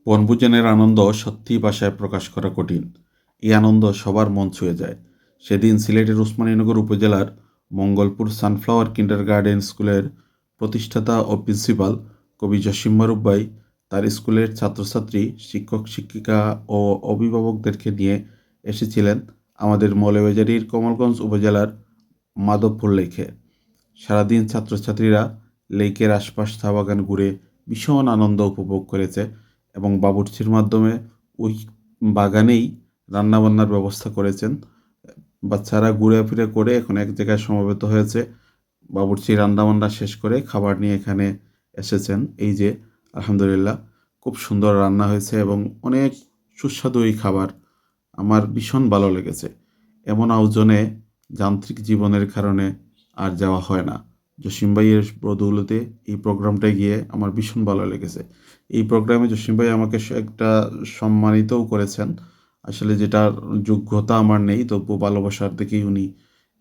বনভোজনের আনন্দ সত্যিই ভাষায় প্রকাশ করা কঠিন। এই আনন্দ সবার মন ছুঁয়ে যায়। সেদিন সিলেটের উসমানীনগর উপজেলার মঙ্গলপুর সানফ্লাওয়ার কিন্ডারগার্টেন স্কুলের প্রতিষ্ঠাতা ও প্রিন্সিপাল কবি জসিম মারুফ ভাই তার স্কুলের ছাত্রছাত্রী, শিক্ষক শিক্ষিকা ও অভিভাবকদেরকে নিয়ে এসেছিলেন আমাদের মৌলভীবাজারের কমলগঞ্জ উপজেলার মাধবপুর লেকে। সারাদিন ছাত্রছাত্রীরা লেকের আশপাশ চা বাগান ঘুরে ভীষণ আনন্দ উপভোগ করেছে এবং বাবুর্চির মাধ্যমে ওই বাগানেই রান্নাবান্নার ব্যবস্থা করেছেন। বাচ্চারা ঘুরে ফিরে করে এখন এক জায়গায় সমবেত হয়েছে। বাবুর্চি রান্নাবান্না শেষ করে খাবার নিয়ে এখানে এসেছেন। এই যে আলহামদুলিল্লাহ, খুব সুন্দর রান্না হয়েছে এবং অনেক সুস্বাদু এই খাবার। আমার ভীষণ ভালো লেগেছে। এমন আয়োজনে যান্ত্রিক জীবনের কারণে আর যাওয়া হয় না। জসিম ভাইয়ের বদৌলতে এই প্রোগ্রামটায় গিয়ে আমার ভীষণ ভালো লেগেছে। এই প্রোগ্রামে জসিম ভাই আমাকে একটা সম্মানিতও করেছেন। আসলে যেটার যোগ্যতা আমার নেই, তবু ভালোবাসার দেখেই উনি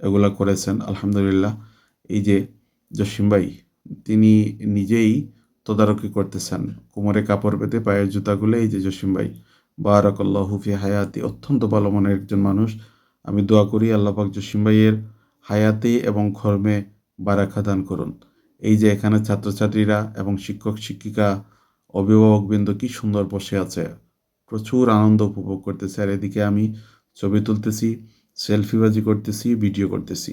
এগুলা করেছেন। আলহামদুলিল্লাহ। এই যে জসিম ভাই, তিনি নিজেই তদারকি করতেছেন। কোমরে কাপড় বেঁধে পায়ের জুতাগুলো, এই যে জসিম ভাই, বারাকাল্লাহু ফি হায়াতি, অত্যন্ত ভালো মনের একজন মানুষ। আমি দোয়া করি আল্লাহ পাক জসিম ভাইয়ের হায়াতে এবং কর্মে বারাকা দান করুন। এই যে এখানে ছাত্রছাত্রীরা এবং শিক্ষক শিক্ষিকা, অভিভাবকবৃন্দ কি সুন্দর বসে আছে, প্রচুর আনন্দ উপভোগ করতেছে। আর এদিকে আমি ছবি তুলতেছি, সেলফিবাজি করতেছি, ভিডিও করতেছি।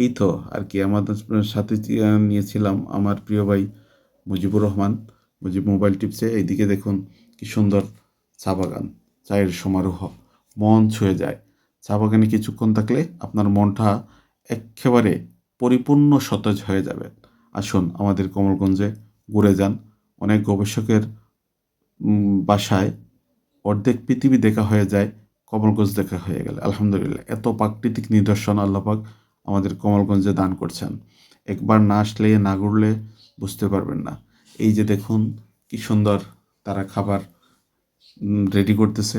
এই তো আর কি। আমাদের সাথে নিয়েছিলাম আমার প্রিয় ভাই মুজিবুর রহমান। মুজিব মোবাইল টিপসে। এইদিকে দেখুন কি সুন্দর চা বাগান, চায়ের সমারোহ, মন ছুঁয়ে যায়। চা বাগানে কিছুক্ষণ থাকলে আপনার মনটা একেবারে পরিপূর্ণ সতেজ হয়ে যাবে। আসুন আমাদের কমলগঞ্জে ঘুরে যান। অনেক গবেষকের বাসায় অর্ধেক পৃথিবী দেখা হয়ে যায় কমলগঞ্জ দেখা হয়ে গেলে। আলহামদুলিল্লাহ, এত প্রাকৃতিক নিদর্শন আল্লাপাক আমাদের কমলগঞ্জে দান করছেন। একবার না আসলে, না ঘুরলে বুঝতে পারবেন না। এই যে দেখুন কি সুন্দর তারা খাবার রেডি করতেছে।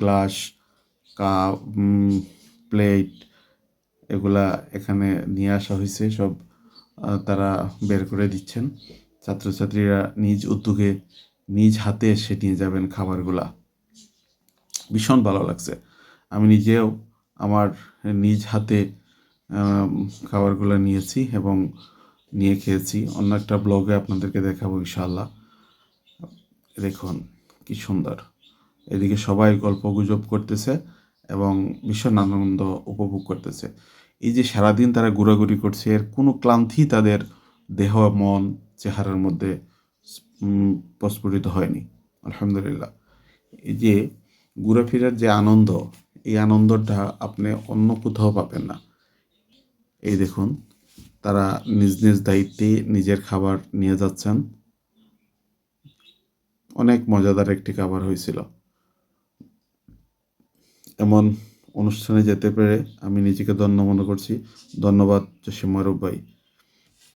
গ্লাস, কাপ, প্লেট, এগুলা এখানে নিয়ে আসা হয়েছে সব। তারা বের করে দিচ্ছেন। ছাত্রছাত্রীরা নিজ উদ্যোগে নিজ হাতে এসে নিয়ে যাবেন খাবারগুলা। ভীষণ ভালো লাগছে। আমি নিজেও আমার নিজ হাতে খাবারগুলো নিয়েছি এবং নিয়ে খেয়েছি। অন্য একটা ব্লগে আপনাদেরকে দেখাবো ইনশাআল্লাহ। দেখুন কি সুন্দর। এদিকে সবাই গল্পগুজব করতেছে এবং ভীষণ আনন্দ উপভোগ করতেছে। এই যে সারাদিন তারা ঘোরাঘুরি করছে, এর কোনো ক্লান্তি তাদের দেহ, মন, চেহারার মধ্যে প্রস্ফুটিত হয়নি। আলহামদুলিল্লাহ। এই যে ঘোরাফেরার যে আনন্দ, এই আনন্দটা আপনি অন্য কোথাও পাবেন না। এই দেখুন তারা নিজ নিজ দায়িত্বে নিজের খাবার নিয়ে যাচ্ছেন। অনেক মজাদার একটি খাবার হয়েছিল। এমন অনুষ্ঠানে যেতে পেরে আমি নিজেকে ধন্য মনে করছি। ধন্যবাদ জসিম মারুফ ভাই।